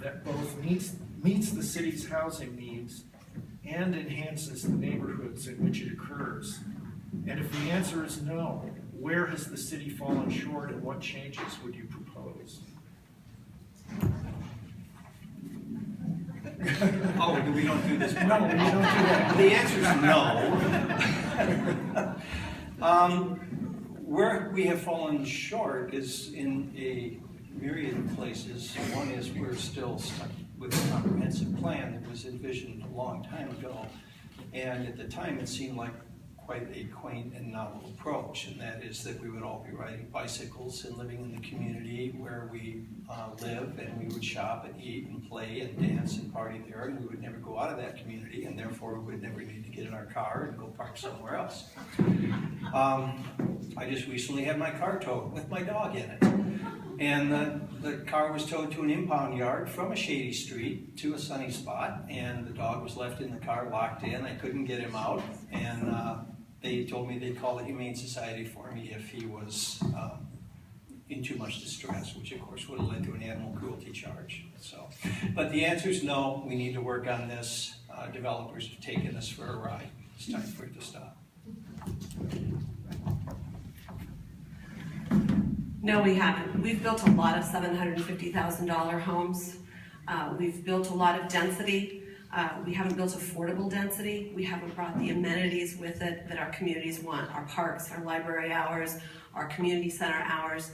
that both meets the city's housing needs and enhances the neighborhoods in which it occurs? And if the answer is no, where has the city fallen short and what changes would you propose? Oh, we don't do this? No, we don't do that. The answer is no. Where we have fallen short is in a myriad of places. One is we're still stuck with a comprehensive plan that was envisioned a long time ago. And at the time, it seemed like quite a quaint and novel approach, and that is that we would all be riding bicycles and living in the community where we live, and we would shop and eat and play and dance and party there, and we would never go out of that community, and therefore we would never need to get in our car and go park somewhere else. I just recently had my car towed with my dog in it, and the car was towed to an impound yard from a shady street to a sunny spot, and the dog was left in the car locked in. I couldn't get him out, and they told me they'd call the Humane Society for me if he was in too much distress, which of course would have led to an animal cruelty charge. So, but the answer is no, we need to work on this. Developers have taken us for a ride. It's time for it to stop. No, we haven't. We've built a lot of $750,000 homes. We've built a lot of density. We haven't built affordable density. We haven't brought the amenities with it that our communities want, our parks, our library hours, our community center hours,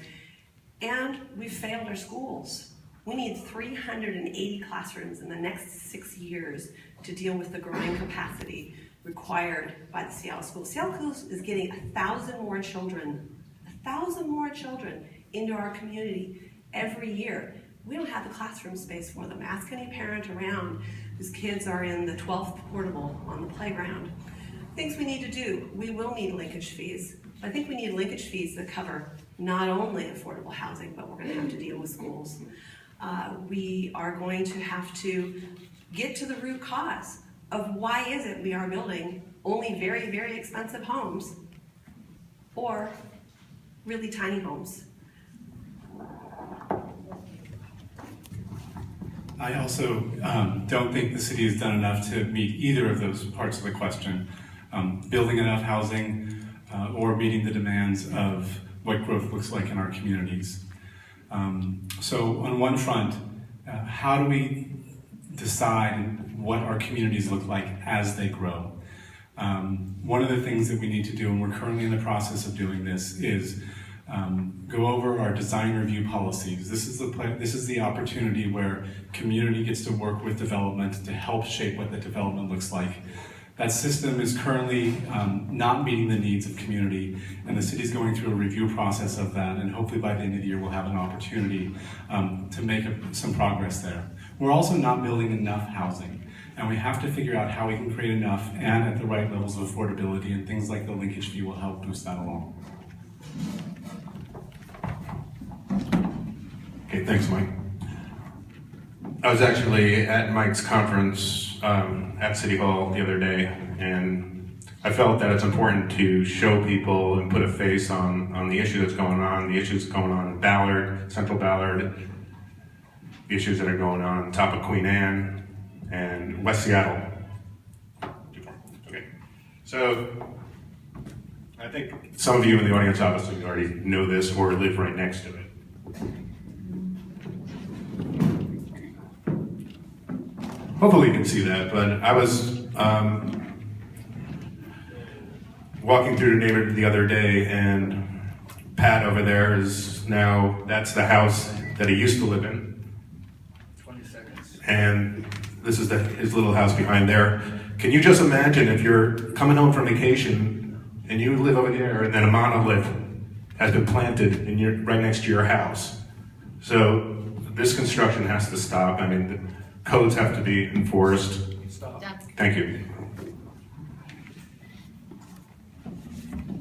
and we've failed our schools. We need 380 classrooms in the next 6 years to deal with the growing capacity required by the Seattle schools. Seattle schools is getting 1,000 more children into our community every year. We don't have the classroom space for them. Ask any parent around whose kids are in the 12th portable on the playground. Things we need to do. We will need linkage fees. I think we need linkage fees that cover not only affordable housing, but we're going to have to deal with schools. We are going to have to get to the root cause of why is it we are building only very, very expensive homes or really tiny homes. I also don't think the city has done enough to meet either of those parts of the question. Building enough housing or meeting the demands of what growth looks like in our communities. So on one front, how do we decide what our communities look like as they grow? One of the things that we need to do, and we're currently in the process of doing this, is go over our design review policies. This is the opportunity where community gets to work with development to help shape what the development looks like. That system is currently not meeting the needs of community, and the city's going through a review process of that, and hopefully by the end of the year we'll have an opportunity to make some progress there. We're also not building enough housing, and we have to figure out how we can create enough and at the right levels of affordability, and things like the linkage fee will help boost that along. Okay, thanks, Mike. I was actually at Mike's conference at City Hall the other day, and I felt that it's important to show people and put a face on the issue that's going on, the issues going on in Ballard, Central Ballard, the issues that are going on top of Queen Anne and West Seattle. Okay, so I think some of you in the audience obviously already know this or live right next to it. Hopefully you can see that, but I was walking through the neighborhood the other day, and Pat over there is now, that's the house that he used to live in. 20 seconds. And this is his little house behind there. Can you just imagine if you're coming home from vacation and you live over there and then a monolith has been planted and right next to your house? So this construction has to stop. I mean, codes have to be enforced. Stop. Thank you.